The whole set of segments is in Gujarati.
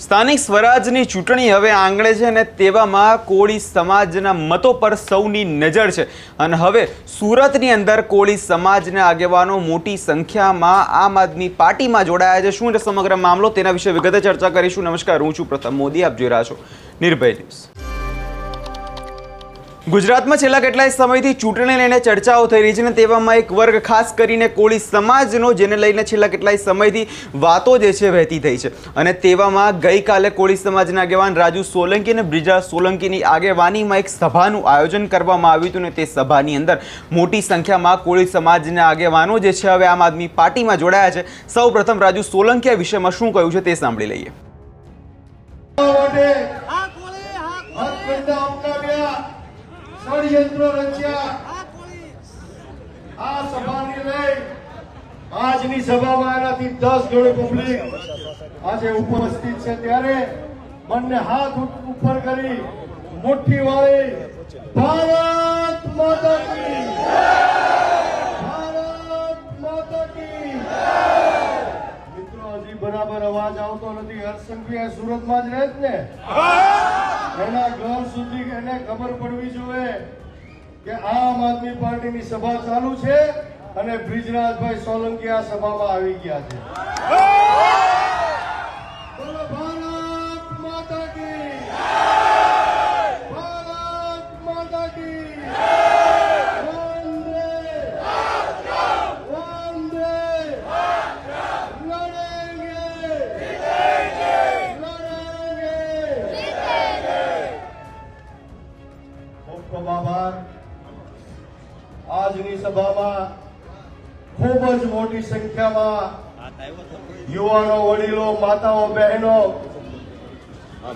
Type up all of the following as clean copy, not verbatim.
સ્થાનિક સ્વરાજની ચૂંટણી હવે આંગણે છે અને તેવામાં કોળી સમાજના મતો પર સૌની નજર છે અને હવે સુરતની અંદર કોળી સમાજના આગેવાનો મોટી સંખ્યામાં આમ આદમી પાર્ટીમાં જોડાયા છે। શું છે સમગ્ર મામલો, તેના વિશે વિગતે ચર્ચા કરીશું। નમસ્કાર, હું છું પ્રથમ મોદી, આપ જોઈ રહ્યા છો નિર્ભય ન્યૂઝ। ગુજરાતમાં છેલ્લા કેટલાય સમયથી ચૂંટણી લઈને ચર્ચાઓ થઈ રહી છે અને તેવામાં એક વર્ગ ખાસ કરીને કોળી સમાજનો, જેને લઈને છેલ્લા કેટલાય સમયથી વાતો જે છે વહેતી થઈ છે અને તેવામાં ગઈકાલે કોળી સમાજના આગેવાન રાજુ સોલંકી અને બ્રિજા સોલંકીની આગેવાનીમાં એક સભાનું આયોજન કરવામાં આવ્યું હતું અને તે સભાની અંદર મોટી સંખ્યામાં કોળી સમાજના આગેવાનો જે છે હવે આમ આદમી પાર્ટીમાં જોડાયા છે। સૌપ્રથમ રાજુ સોલંકી આ વિષયમાં શું કહ્યું છે તે સાંભળી લઈએ। ષડયંત્રો રચ્યા આ સભાની લઈ આજની સભામાં એનાથી 10 ગણું પબ્લિક આજે ઉપસ્થિત છે, ત્યારે બંને હાથ ઉપર કરી મુઠ્ઠી વાળી ભારત માતા કી જય, ભારત માતા કી જય। મિત્રો, હજી બરાબર અવાજ આવતો નથી। હર્ષંઘવી સુરતમાં જ રહે છે ને, એના ઘર સુધી એને ખબર પડવી જોઈએ કે આમ આદમી પાર્ટીની સભા ચાલુ છે અને બ્રિજરાજભાઈ સોલંકી આ સભામાં આવી ગયા છે। બોલો ભારત માતા કી જય, ભારત માતા કી જય। વંદે વંદે લડેંગે ખૂબ આભાર। આજની સભામાં ખૂબ જ મોટી સંખ્યામાં યુવાનો, વડીલો, માતાઓ, બહેનો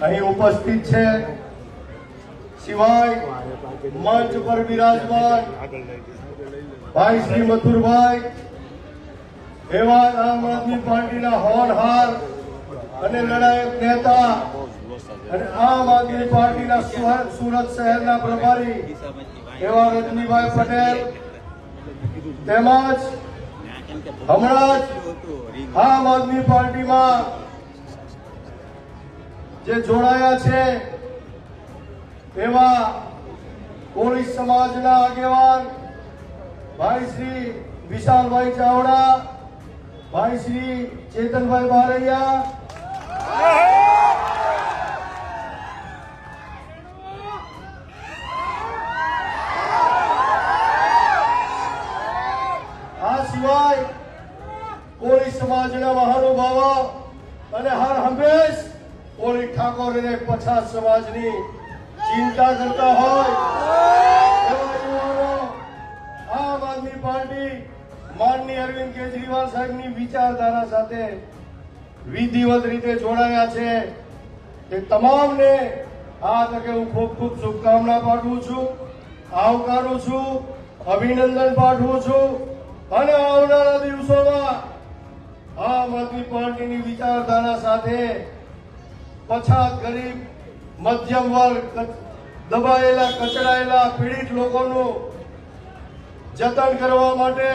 અહીં ઉપસ્થિત છે। સિવાય મંચ પર બિરાજમાન ભાઈ શ્રી મથુરભાઈ, એવા આમ આદમી પાર્ટીના હોનહાર અને લડાયક નેતા અને આમ આદમી પાર્ટીના સુરત શહેરના પ્રભારી એવા રજનીભાઈ પટેલ, તેમજ હમણાં જ આમ આદમી પાર્ટીમાં જે જોડાયા છે એવા કોળી સમાજના આગેવાન ભાઈ શ્રી વિશાલભાઈ ચાવડા, ભાઈ શ્રી ચેતનભાઈ બારૈયા, સિવાય કોળી સમાજના મહાનુભાવો અને હર હંમેશ કોળી ઠાકોર અને પછાત સમાજની ચિંતા કરતા હોય એવા યુવાનો આમ આદમી પાર્ટી માનનીય અરવિંદ કેજરીવાલ સાહેબની વિચારધારા સાથે વિધિવત રીતે જોડાયા છે। તે તમામને આ તકે હું ખૂબ ખૂબ શુભકામના પાઠવું છું, આવકારું છું, અભિનંદન પાઠવું છું અને આવનારા દિવસોમાં આમ આદમી પાર્ટીની વિચારધારા સાથે પછાત, ગરીબ, મધ્યમ વર્ગ, દબાયેલા, કચડાયેલા, પીડિત લોકોનું જતન કરવા માટે,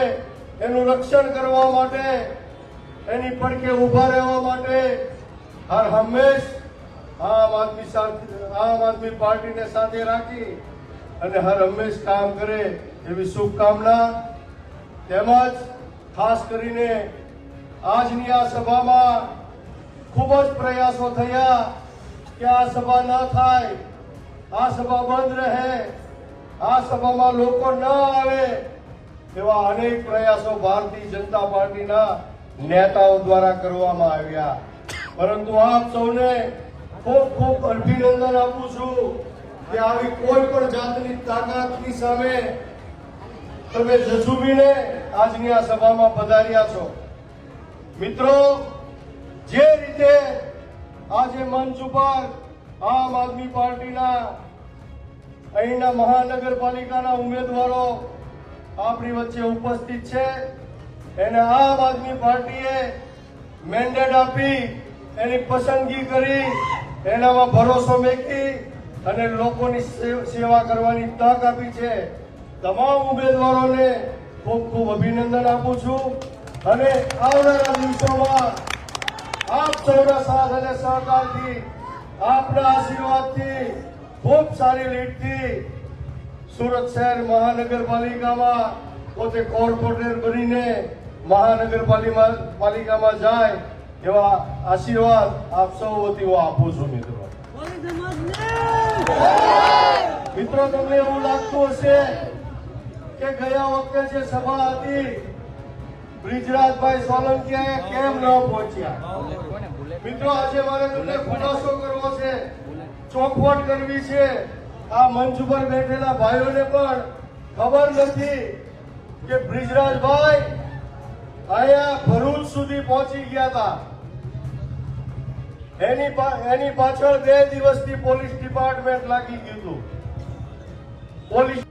એનું રક્ષણ કરવા માટે, એની પડખે ઊભા રહેવા માટે હર હંમેશ આમ આદમી પાર્ટીને સાથે રાખી અને હર હંમેશ કામ કરે એવી શુભકામના। તેમજ ખાસ કરીને આજની આ સભામાં ખૂબ જ પ્રયાસો થયા કે આ સભા ન થાય, આ સભા બંધ રહે, આ સભામાં લોકો ન આવે, એવા અનેક પ્રયાસો ભારતીય જનતા પાર્ટીના નેતાઓ દ્વારા કરવામાં આવ્યા। પરંતુ આપ સૌને ખૂબ ખૂબ અભિનંદન આપું છું કે આવી કોઈ પણ જાતની તાકાતની સામે તમે જજુમીને આજની આ સભામાં પધાર્યા છો। મિત્રો, જે રીતે આજે મંચ ઉપર આમ આદમી પાર્ટીના અહીંના મહાનગરપાલિકાના ઉમેદવારો આપણી વચ્ચે ઉપસ્થિત છે, એને આમ આદમી પાર્ટીએ મેન્ડેટ આપી, એની પસંદગી કરી, એનામાં ભરોસો મૂકી અને લોકોની સેવા કરવાની તક આપી છે। તમામ ઉમેદવારોને ખૂબ ખૂબ અભિનંદન આપું છું અને આવનારા દિવસોમાં આપ સૌના સાથ અને સહકારથી, આપના આશીર્વાદથી, ખૂબ સારી લીડથી સુરત શહેર મહાનગરપાલિકામાં પોતે કોર્પોરેટર બનીને મહાનગરપાલિકામાં જાય એવા આશીર્વાદ આપ સૌ વતી હું આપું છું મિત્રો. મિત્રો, તમને એવું લાગતું હશે કે ગયા વખતે જે સભા હતી બ્રિજરાજભાઈ સોલંકી કેમ ન પહોંચ્યા. મિત્રો, આજે મારે તમને ખુલાસો કરવો છે, ચોખવટ કરવી છે. આ મંચ ઉપર બેઠેલા ભાઈઓને પણ ખબર નથી કે બ્રિજરાજભાઈ અહીંયા ભરૂચ સુધી પહોંચી ગયા હતા. એની પાછળ 2 દિવસથી પોલીસ ડિપાર્ટમેન્ટ લાગી ગયું હતું. પોલીસ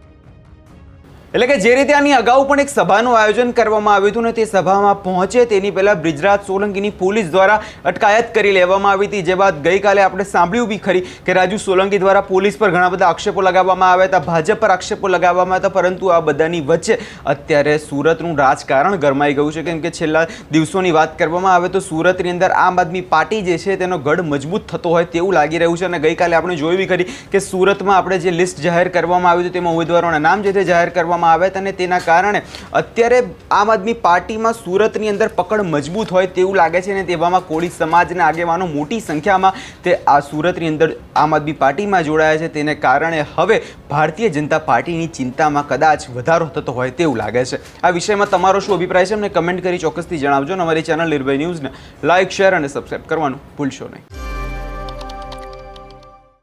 એટલે કે જે રીતે આની અગાઉ પણ એક સભાનું આયોજન કરવામાં આવ્યું હતું ને તે સભામાં પહોંચે તેની પહેલા બ્રિજરાજ સોલંકીની પોલીસ દ્વારા અટકાયત કરી લેવામાં આવી હતી. જે બાદ ગઈકાલે આપણે સાંભળ્યું બી ખરી કે રાજુ સોલંકી દ્વારા પોલીસ પર ઘણા બધા આક્ષેપો લગાવવામાં આવ્યા હતા, ભાજપ પર આક્ષેપો લગાવવામાં હતા. પરંતુ આ બધાની વચ્ચે અત્યારે સુરતનું રાજકારણ ગરમાઈ ગયું છે. કેમ કે છેલ્લા દિવસોની વાત કરવામાં આવે તો સુરતની અંદર આમ આદમી પાર્ટી જે છે તેનો ગઢ મજબૂત થતો હોય તેવું લાગી રહ્યું છે. અને ગઈકાલે આપણે જોયું બી ખરી કે સુરતમાં આપણે જે લિસ્ટ જાહેર કરવામાં આવ્યું હતું તેમાં ઉમેદવારોના નામ જે છે જાહેર કરવામાં આવે અને તેના કારણે અત્યારે આમ આદમી પાર્ટીમાં સુરતની અંદર પકડ મજબૂત હોય તેવું લાગે છે. અને તેવામાં કોળી સમાજના આગેવાનો મોટી સંખ્યામાં તે આ સુરતની અંદર આમ આદમી પાર્ટીમાં જોડાયા છે. તેને કારણે હવે ભારતીય જનતા પાર્ટીની ચિંતામાં કદાચ વધારો થતો હોય તેવું લાગે છે. આ વિષયમાં તમારો શું અભિપ્રાય છે અમને કમેન્ટ કરી ચોક્કસથી જણાવજો. અને અમારી ચેનલ નિર્ભય ન્યૂઝને લાઇક, શેર અને સબસ્ક્રાઇબ કરવાનું ભૂલશો નહીં.